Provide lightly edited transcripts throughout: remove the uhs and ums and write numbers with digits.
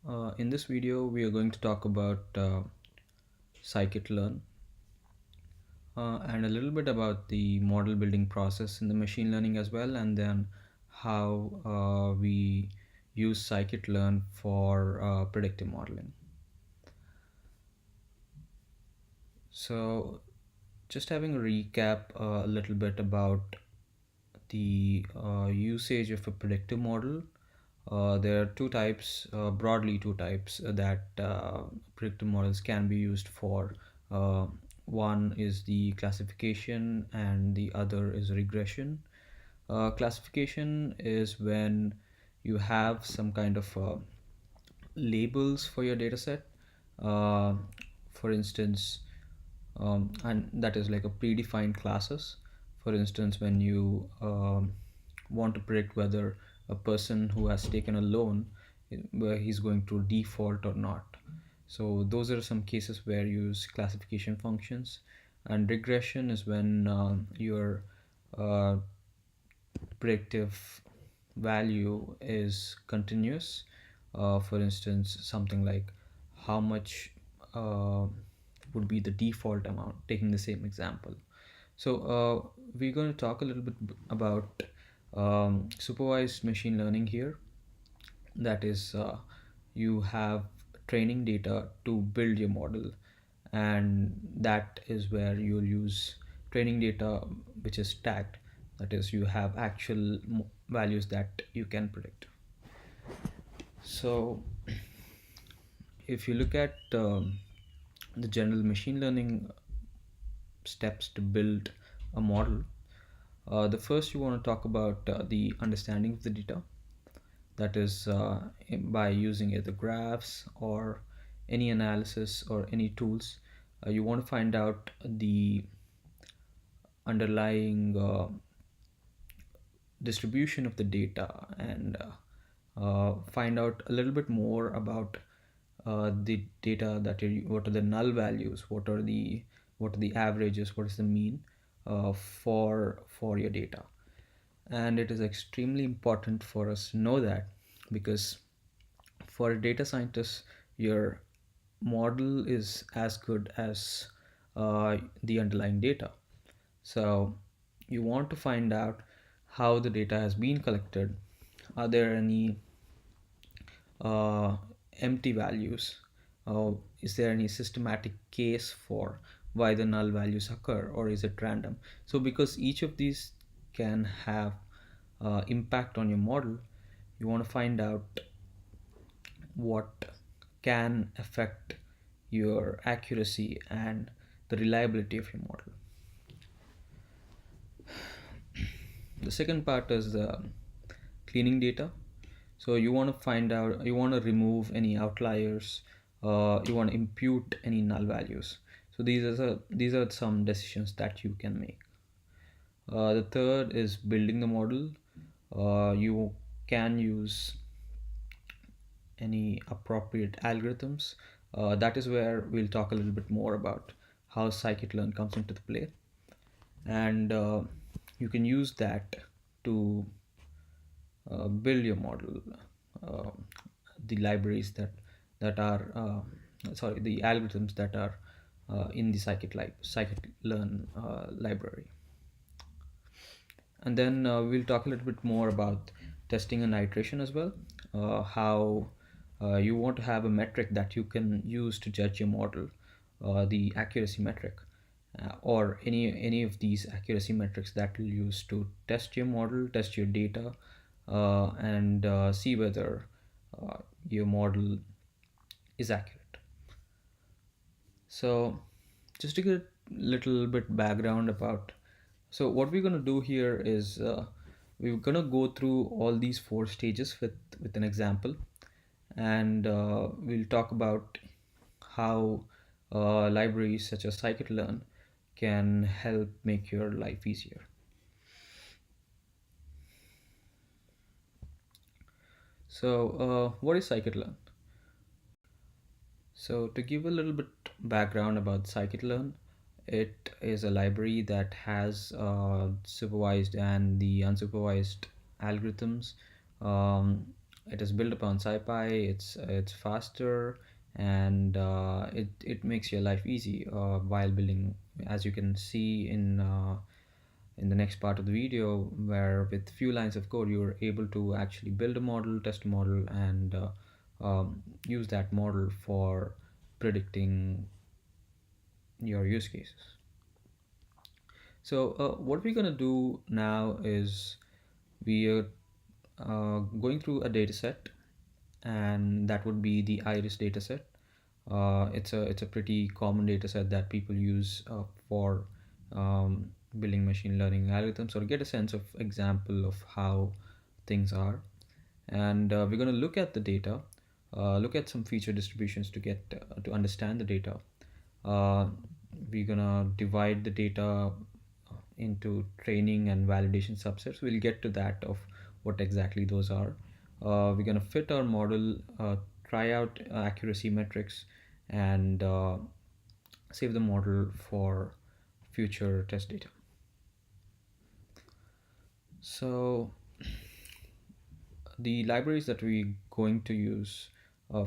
In this video, we are going to talk about scikit-learn and a little bit about the model building process in the machine learning as well, and then how we use scikit-learn for predictive modeling. So, just having a recap a little bit about the usage of a predictive model. There are two types, broadly two types that predictive models can be used for. Uh, One is the classification and the other is regression. Classification is when you have some kind of labels for your data set. Uh, for instance, and that is like a predefined classes. For instance, when you want to predict whether a person who has taken a loan, where he's going to default or not. So those are some cases where you use classification functions. And regression is when your uh, predictive value is continuous. For instance, something like how much would be the default amount, taking the same example. So we're going to talk a little bit about supervised machine learning here. That is, you have training data to build your model, and that is where you'll use training data which is tagged. That is, you have actual values that you can predict. So if you look at the general machine learning steps to build a model, the first you want to talk about the understanding of the data. That is, by using either graphs or any analysis or any tools, you want to find out the underlying distribution of the data and find out a little bit more about the data that what are the null values, what are the averages, what is the mean for your data. And it is extremely important for us to know that, because for a data scientist, your model is as good as the underlying data. So you want to find out how the data has been collected. Are there any uh, empty values? Is there any systematic case for why the null values occur, or is it random? So because each of these can have impact on your model, you want to find out what can affect your accuracy and the reliability of your model. The second part is the cleaning data. So you want to find out, you want to remove any outliers, you want to impute any null values. So these are some decisions that you can make. The third is building the model. You can use any appropriate algorithms. That is where we'll talk a little bit more about how scikit-learn comes into the play, and you can use that to build your model. Uh, the libraries that are sorry, the algorithms that are in the scikit-learn library. And then we'll talk a little bit more about testing and iteration as well. How you want to have a metric that you can use to judge your model, the accuracy metric, or any of these accuracy metrics that you'll use to test your model, test your data, and see whether uh, your model is accurate. So just to get a little bit background about, so what we're going to do here is we're going to go through all these four stages with an example, and we'll talk about how libraries such as scikit-learn can help make your life easier. So what is scikit-learn? So to give a little bit background about scikit-learn, it is a library that has supervised and the unsupervised algorithms. it is built upon SciPy. It's faster, and it makes your life easy while building, as you can see in the next part of the video, where with few lines of code you're able to actually build a model, test a model, and use that model for predicting your use cases. So what we're gonna do now is we are going through a data set, and that would be the iris data set. It's a pretty common data set that people use for building machine learning algorithms, or get a sense of example of how things are. And we're going to look at the data, look at some feature distributions to get to understand the data. uh, we're going to divide the data into training and validation subsets. We'll get to that of what exactly those are. We're going to fit our model, try out accuracy metrics, and save the model for future test data. So the libraries that we're going to use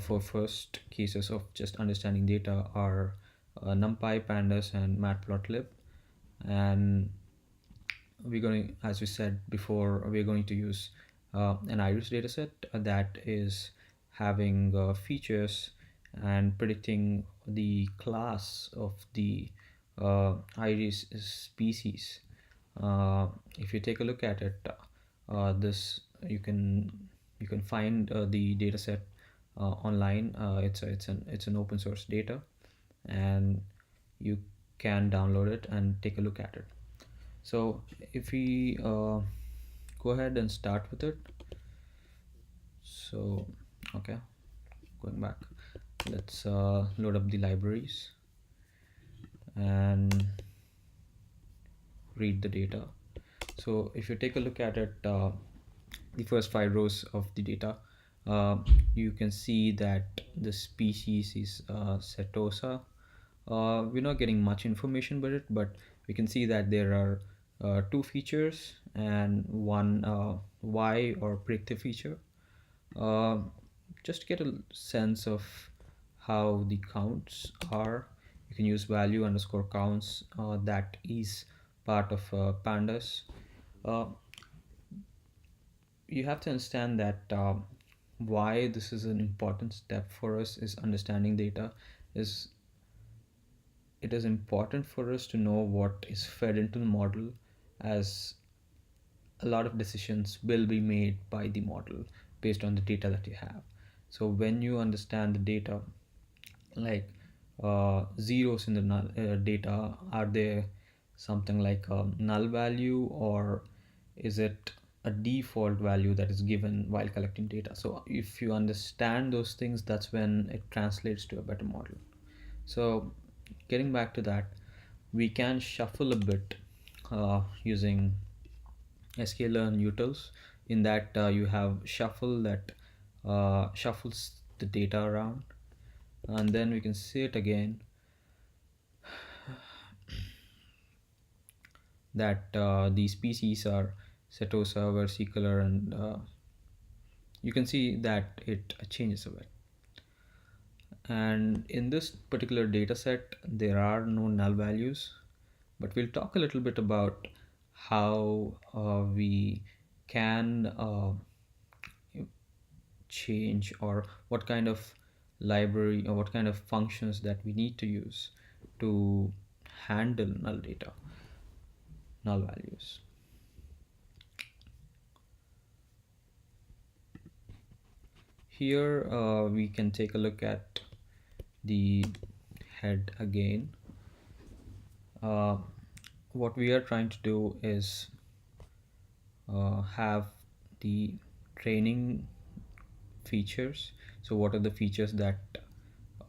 for first cases of just understanding data are NumPy, Pandas, and Matplotlib. And we're going, as we said before, we're going to use an iris dataset that is having features and predicting the class of the iris species. If you take a look at it, this you can find the dataset online. It's an open source data, and you can download it and take a look at it. So if we go ahead and start with it. So okay, going back, let's load up the libraries and read the data. So if you take a look at it, the first 5 rows of the data, you can see that the species is Setosa. We're not getting much information about it, but we can see that there are 2 features and one Y or predictive feature. Just to get a sense of how the counts are, you can use value underscore counts. That is part of pandas. Uh, you have to understand that why this is an important step for us is understanding data. Is it is important for us to know what is fed into the model, as a lot of decisions will be made by the model based on the data that you have. So when you understand the data, like zeros in the data, are there something like a null value, or is it a default value that is given while collecting data? So if you understand those things, that's when it translates to a better model. So getting back to that, we can shuffle a bit using scikit-learn utils. In that you have shuffle that shuffles the data around, and then we can see it again that the species are Setosa, versicolor, and you can see that it changes a bit. And in this particular data set, there are no null values, but we'll talk a little bit about how we can change, or what kind of library or what kind of functions that we need to use to handle null values. Here we can take a look at the head again. What we are trying to do is have the training features. So what are the features that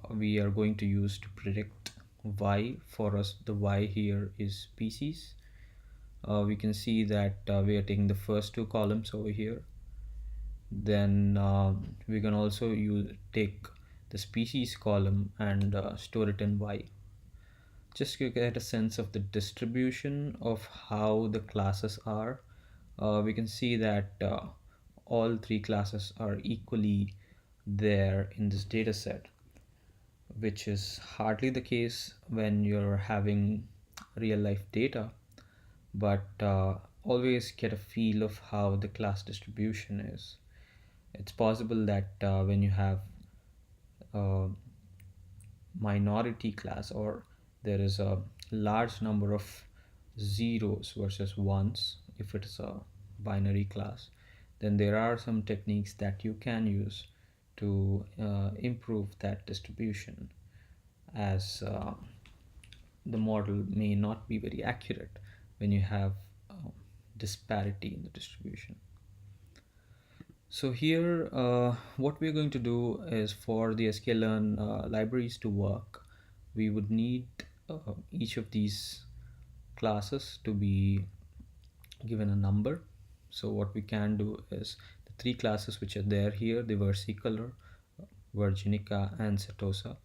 we are going to use to predict y? For us, the y here is species. We can see that we are taking the first 2 columns over here. Then we can also take the species column and store it in y, just to get a sense of the distribution of how the classes are. We can see that all three classes are equally there in this data set, which is hardly the case when you're having real life data, but always get a feel of how the class distribution is. It's possible that when you have a minority class, or there is a large number of zeros versus ones, if it is a binary class, then there are some techniques that you can use to improve that distribution, as the model may not be very accurate when you have disparity in the distribution. So here, what we're going to do is, for the scikit-learn libraries to work, we would need each of these classes to be given a number. So what we can do is, the three classes which are there here, the versicolor, virginica, and setosa,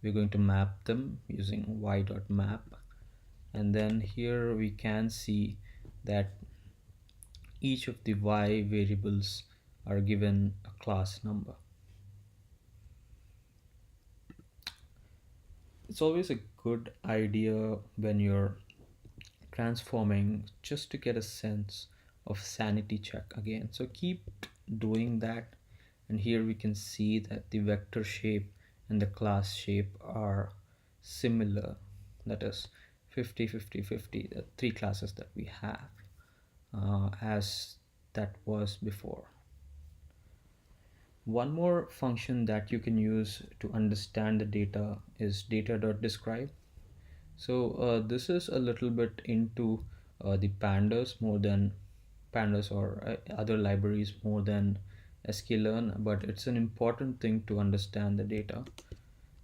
we're going to map them using y.map. And then here we can see that each of the y variables are given a class number. It's always a good idea when you're transforming, just to get a sense of sanity check again. So keep doing that. And here we can see that the vector shape and the class shape are similar. That is 50, 50, 50, the three classes that we have, as that was before. One more function that you can use to understand the data is data.describe. So this is a little bit into the pandas, more than pandas or other libraries, more than sklearn, but it's an important thing to understand the data.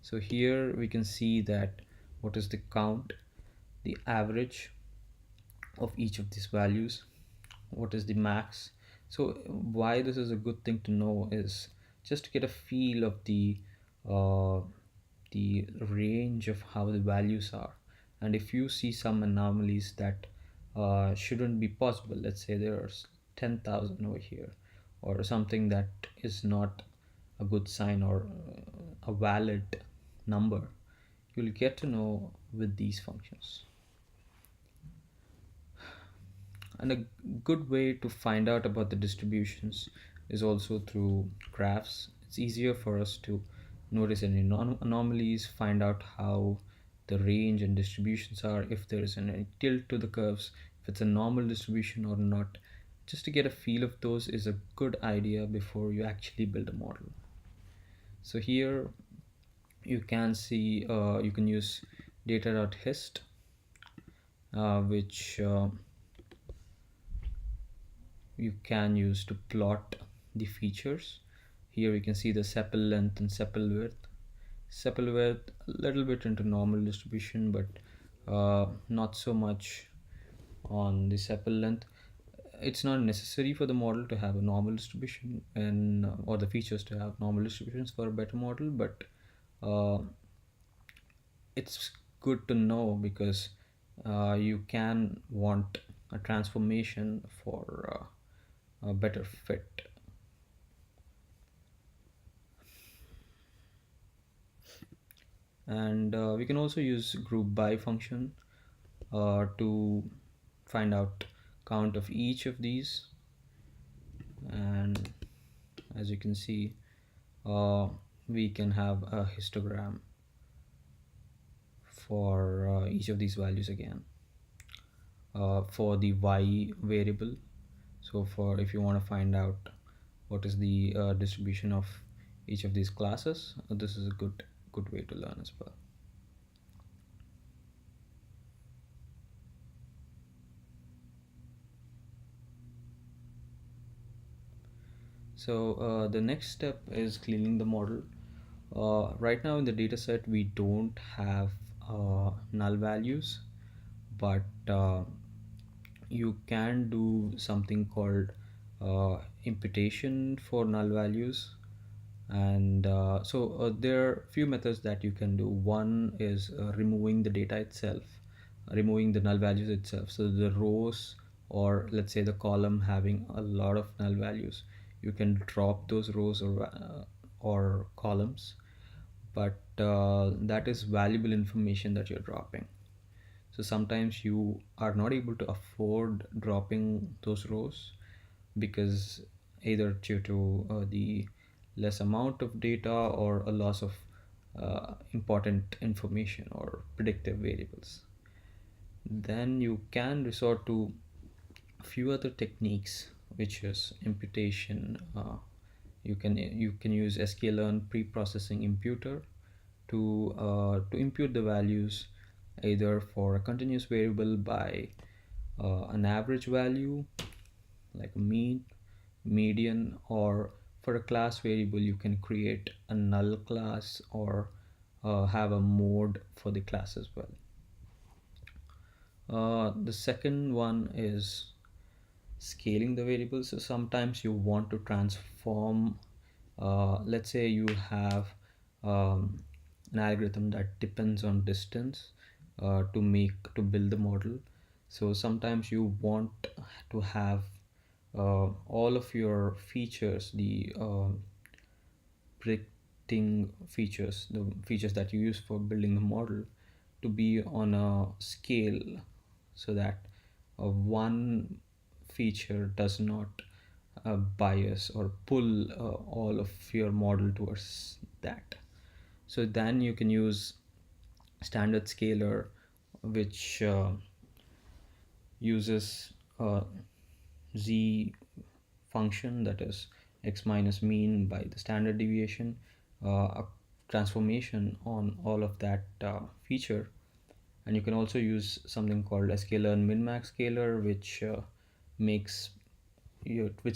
So here we can see that what is the count, the average of each of these values, what is the max. So why this is a good thing to know is just to get a feel of uh, the range of how the values are. And if you see some anomalies that shouldn't be possible, let's say there's 10,000 over here, or something that is not a good sign, or a valid number, you'll get to know with these functions. And a good way to find out about the distributions is also through graphs. It's easier for us to notice any anomalies, find out how the range and distributions are, if there is any tilt to the curves, if it's a normal distribution or not. Just to get a feel of those is a good idea before you actually build a model. So here you can see, you can use data.hist, which you can use to plot the features. Here you can see the sepal length and sepal width. Sepal width a little bit into normal distribution, but not so much on the sepal length. It's not necessary for the model to have a normal distribution, and or the features to have normal distributions for a better model, but uh, it's good to know, because you can want a transformation for a better fit. And we can also use group by function to find out count of each of these. And as you can see, we can have a histogram for each of these values again, for the y variable. So for, if you want to find out what is the distribution of each of these classes, this is a good way to learn as well. So the next step is cleaning the model. Right now in the dataset we don't have null values, but you can do something called imputation for null values. And there are few methods that you can do. One is removing the data itself, removing the null values itself. So the rows, or let's say the column having a lot of null values, you can drop those rows or columns, but that is valuable information that you're dropping. So sometimes you are not able to afford dropping those rows because either due to the less amount of data or a loss of important information or predictive variables. Then you can resort to a few other techniques, which is imputation. You can use scikit-learn pre-processing imputer to impute the values either for a continuous variable by an average value like a mean, median, or for a class variable you can create a null class or have a mode for the class as well. The second one is scaling the variables. So sometimes you want to transform, let's say you have an algorithm that depends on distance to build the model. So sometimes you want to have all of your features, the predicting features, the features that you use for building the model, to be on a scale so that one feature does not bias or pull all of your model towards that. So then you can use standard scalar, which uses z function, that is x minus mean by the standard deviation, a transformation on all of that feature. And you can also use something called a scikit-learn min-max scalar, which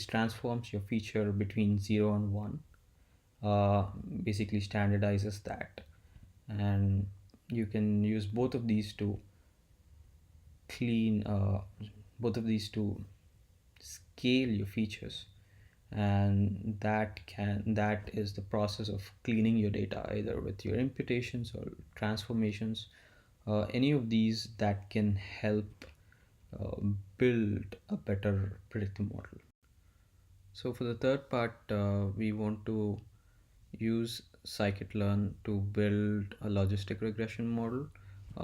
transforms your feature between 0 and 1, basically standardizes that. And you can use both of these to clean both of these to scale your features, and that is the process of cleaning your data either with your imputations or transformations, any of these that can help uh, build a better predictive model. So for the third part, we want to use scikit-learn to build a logistic regression model.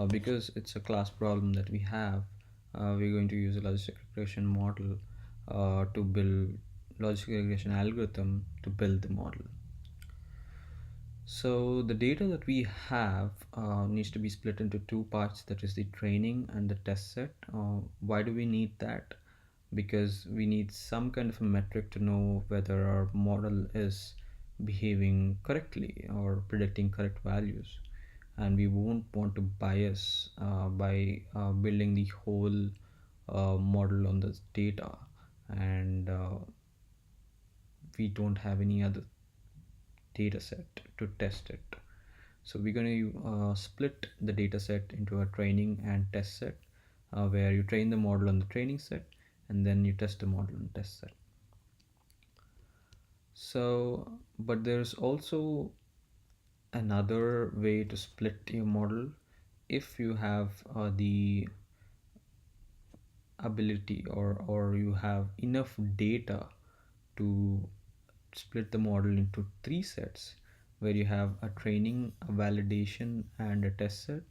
Because it's a class problem that we have, we're going to use a logistic regression model to build logistic regression algorithm to build the model. So the data that we have needs to be split into two parts, that is the training and the test set. Why do we need that? Because we need some kind of a metric to know whether our model is behaving correctly or predicting correct values, and we won't want to bias by building the whole model on this data, and we don't have any other data set to test it. So we're going to split the data set into a training and test set, where you train the model on the training set and then you test the model on the test set. So, but there's also another way to split your model. If you have the ability or you have enough data to split the model into three sets, where you have a training, a validation, and a test set.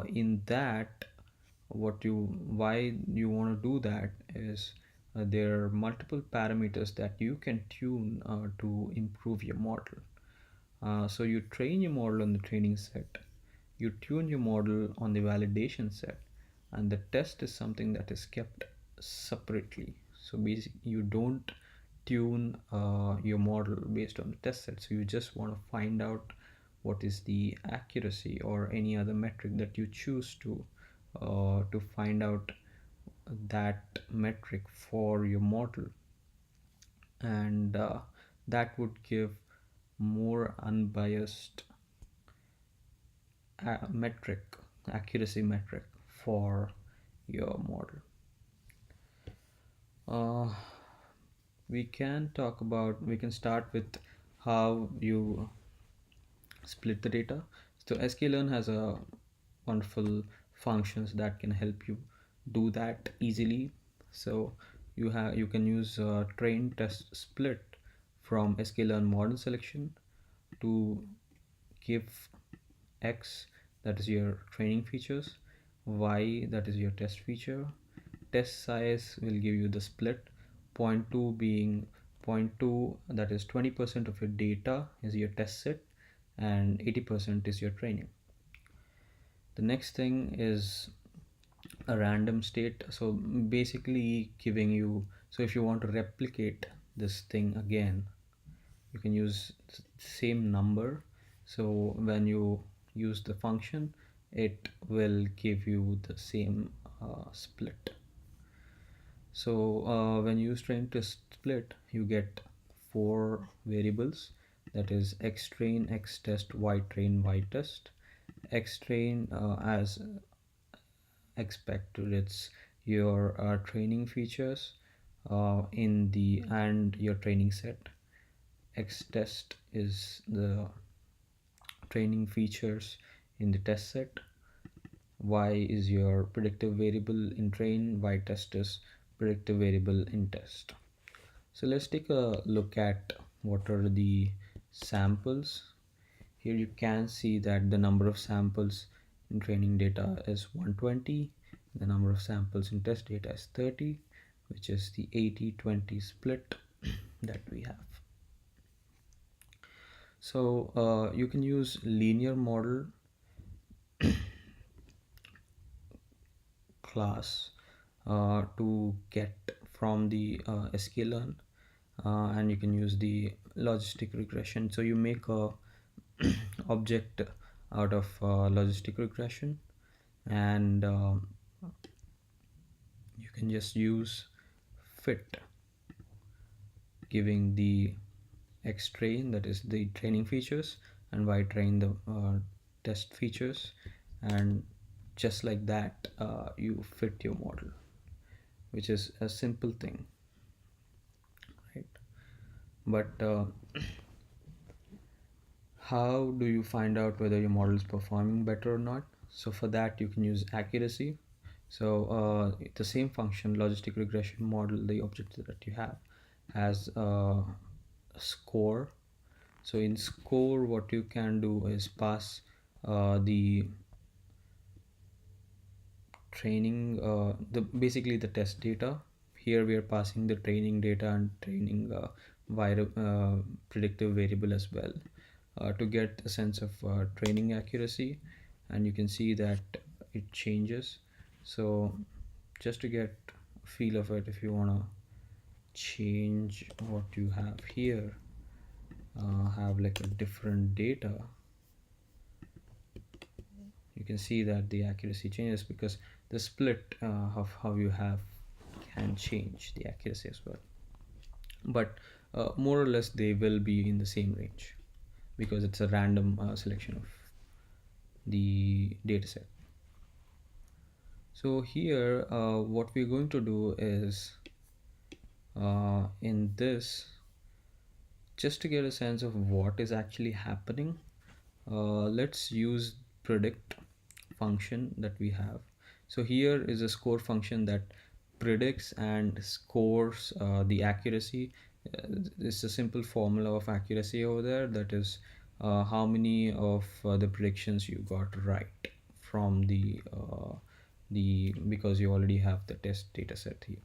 In that, why you want to do that is there are multiple parameters that you can tune to improve your model. So you train your model on the training set, you tune your model on the validation set, and the test is something that is kept separately. So basically you don't tune your model based on the test set. So you just want to find out what is the accuracy or any other metric that you choose to find out that metric for your model, and that would give more unbiased metric, accuracy metric for your model. uh, we can start with how you split the data. So sklearn has a wonderful functions that can help you do that easily. So you can use train test split from sklearn model selection to give x, that is your training features, y, that is your test feature. Test size will give you the split, 0.2 being 0.2, that is 20% of your data is your test set and 80% is your training. The next thing is a random state, so basically giving you, so if you want to replicate this thing again, you can use the same number. So when you use the function, it will give you the same split. So when you use train to split, you get 4 variables, that is x train, x test, y train, y test. X train, as expected, it's your training features in the and your training set. X test is the training features in the test set. Y is your predictive variable in train, y test is predictive variable in test. So let's take a look at what are the samples. Here you can see that the number of samples in training data is 120, the number of samples in test data is 30, which is the 80-20 split that we have. So you can use linear model class to get from the scikit-learn, and you can use the logistic regression. So you make a object out of logistic regression, and you can just use fit, giving the x train, that is the training features, and y train, the test features, and just like that you fit your model, which is a simple thing, right? But how do you find out whether your model is performing better or not? So for that you can use accuracy. So the same function, logistic regression model, the object that you have has a score. So in score, what you can do is pass the training, basically the test data. Here we are passing the training data and training predictive variable as well, to get a sense of training accuracy, and you can see that it changes. So just to get a feel of it, if you want to change what you have here, have like a different data, you can see that the accuracy changes because the split of how you have can change the accuracy as well. But more or less they will be in the same range because it's a random selection of the dataset. So here what we're going to do is in this, just to get a sense of what is actually happening, let's use predict function that we have. So here is a score function that predicts and scores the accuracy. It's a simple formula of accuracy over there, that is how many of the predictions you got right from the because you already have the test data set here.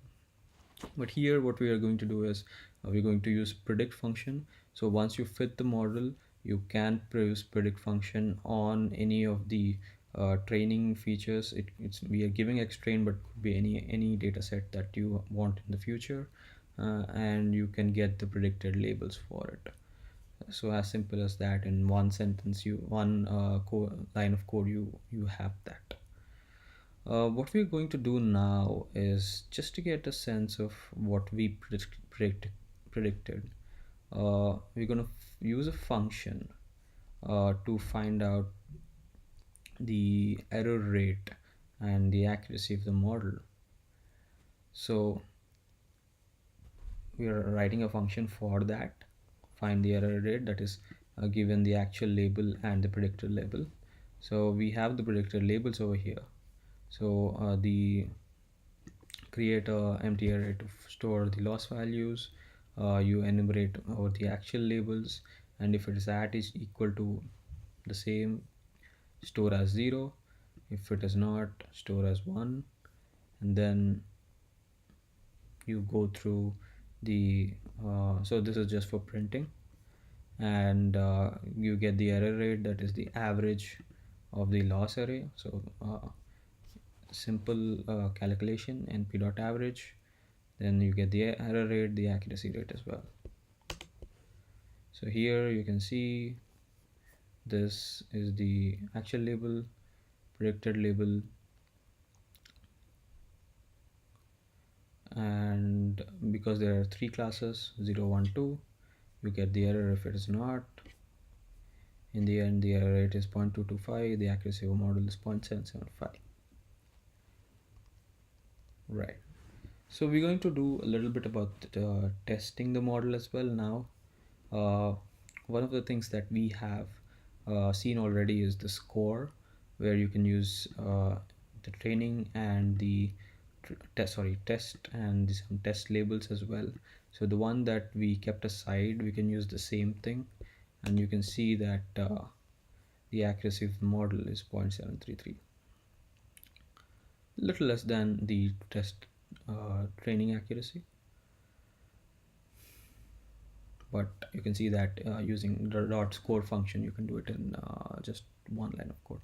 But here what we are going to do is we're going to use predict function. So once you fit the model, you can use predict function on any of the training features. We are giving x train, but could be any data set that you want in the future, and you can get the predicted labels for it. So as simple as that, in one sentence, one line of code, you have that. What we're going to do now is just to get a sense of what we predicted. We're going to use a function to find out the error rate and the accuracy of the model. So we are writing a function for that. Find the error rate, that is given the actual label and the predicted label. So we have the predicted labels over here. So the create a empty array to store the loss values. You enumerate over the actual labels, and if it is at is equal to the same, store as 0. If it is not, store as 1. And then you go through the so this is just for printing, and you get the error rate, that is the average of the loss array. So simple calculation, np dot average, then you get the error rate, the accuracy rate as well. So here you can see this is the actual label, predicted label, and because there are 3 classes 0, 1, 2, you get the error if it is not. In the end, the error rate is 0.225, the accuracy of model is 0.775. Right. So we're going to do a little bit about testing the model as well now. One of the things that we have seen already is the score, where you can use the training and the test and some test labels as well. So the one that we kept aside, we can use the same thing, and you can see that the accuracy of the model is 0.733, little less than the test training accuracy. But you can see that using the dot score function, you can do it in just one line of code.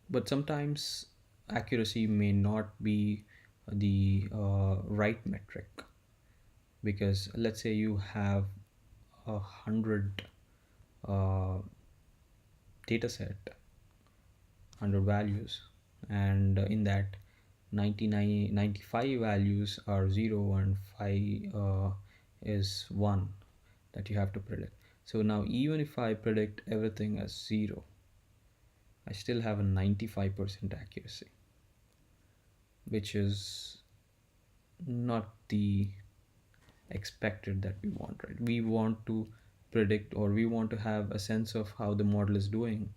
But sometimes accuracy may not be the right metric, because let's say you have 100 data set, 100 values, and in that 95 values are 0 and 5 is 1 that you have to predict. So now even if I predict everything as 0, I still have a 95% accuracy, which is not the expected that we want, right? We want to predict, or we want to have a sense of how the model is doing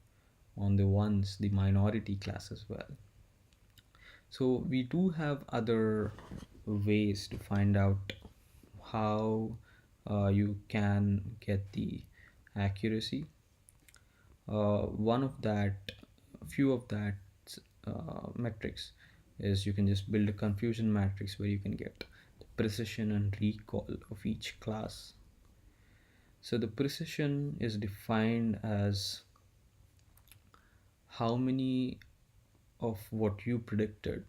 on the ones, the minority class as well. So we do have other ways to find out how you can get the accuracy. One of that, few of that metrics is you can just build a confusion matrix where you can get the precision and recall of each class. So the precision is defined as how many of what you predicted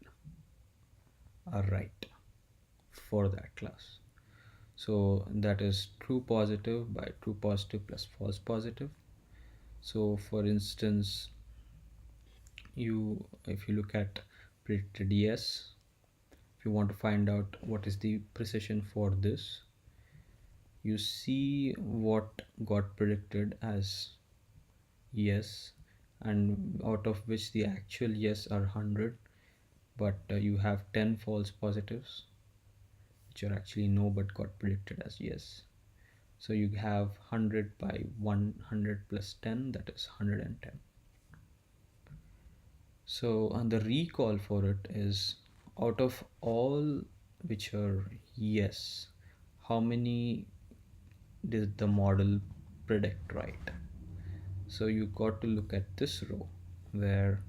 are right for that class. So that is true positive by true positive plus false positive. So for instance, if you look at predicted yes, if you want to find out what is the precision for this, you see what got predicted as yes, and out of which the actual yes are 100, but you have 10 false positives which are actually no but got predicted as yes. So you have 100 by 100 plus 10, that is 110. So and the recall for it is out of all which are yes, how many did the model predict right? So you got to look at this row where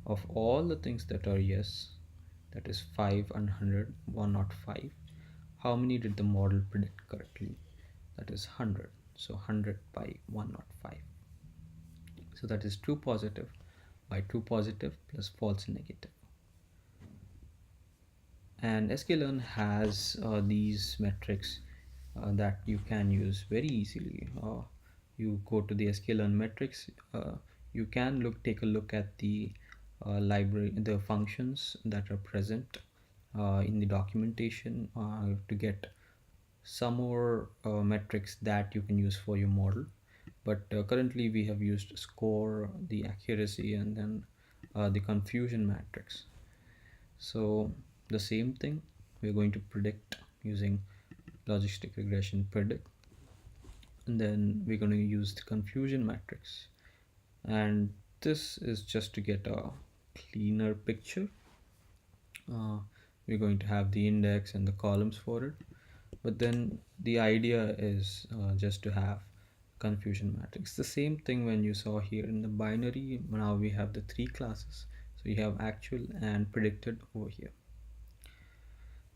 of all the things that are yes, that is 5 and 100, 105, how many did the model predict correctly? That is 100. So 100 by 105. So that is true positive by true positive plus false negative. And scikit-learn has these metrics that you can use very easily. You go to the scikit-learn metrics. You can take a look at the library, the functions that are present in the documentation to get some more metrics that you can use for your model. But currently we have used score, the accuracy, and then the confusion matrix. So the same thing, we're going to predict using logistic regression predict, and then we're going to use the confusion matrix, and this is just to get a cleaner picture uh, we're going to have the index and the columns for it. But then the idea is just to have confusion matrix. The same thing when you saw here in the binary. Now we have the three classes, so you have actual and predicted over here.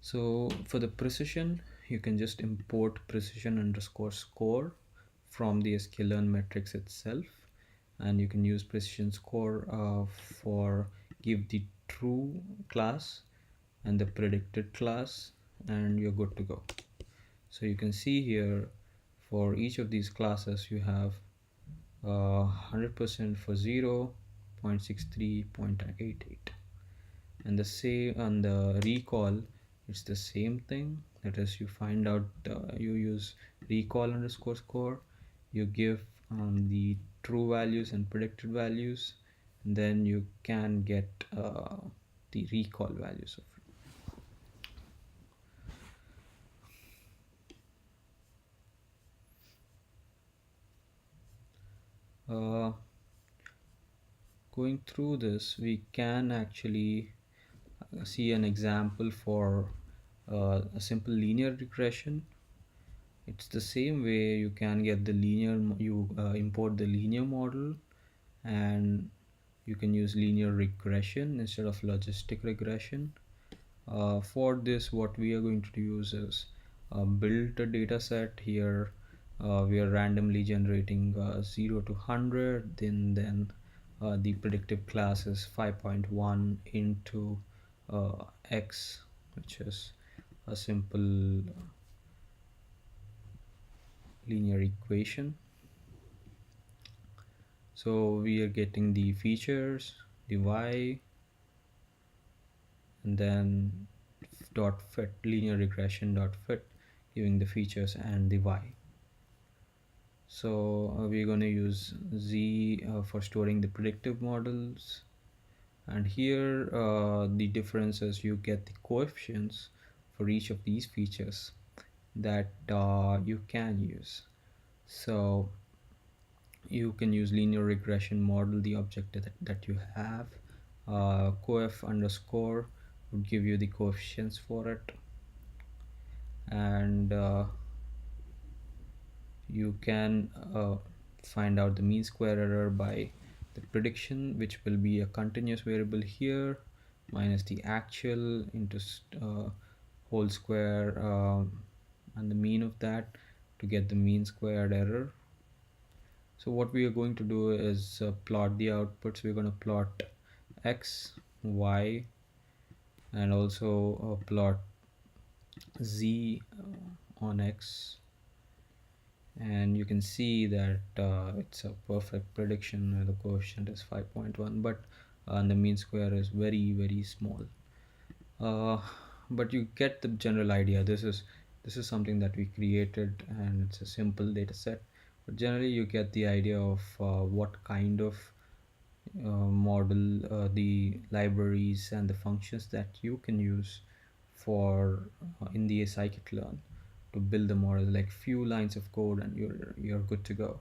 So for the precision, you can just import precision underscore score from the scikit-learn matrix itself, and you can use precision score for give the true class and the predicted class, and you're good to go. So you can see here for each of these classes you have 100% for 0, 0.63, 0.88, and the same on the recall. It's the same thing. That is, you find out you use recall underscore score, you give the true values and predicted values, and then you can get the recall values of it. Going through this, we can actually see an example for a simple linear regression. It's the same way. You can get the linear, you import the linear model, and you can use linear regression instead of logistic regression. For this, what we are going to use is build a data set. Here we are randomly generating 0 to 100, then the predictive class is 5.1 into x, which is a simple linear equation. So we are getting the features, the y, and then dot fit, linear regression dot fit, giving the features and the y. So we're going to use z for storing the predictive models, and here the difference is you get the coefficients for each of these features that you can use. So you can use linear regression model the object that you have. Coef underscore would give you the coefficients for it, and you can find out the mean square error by the prediction, which will be a continuous variable here minus the actual into whole square and the mean of that to get the mean squared error. So what we are going to do is plot the outputs. We're going to plot x, y, and also plot z on x, and you can see that it's a perfect prediction. The coefficient is 5.1, but the mean square is very small. But you get the general idea. This is something that we created, and it's a simple data set, but generally you get the idea of what kind of model, the libraries and the functions that you can use for in the scikit-learn to build the model, like few lines of code and you're good to go.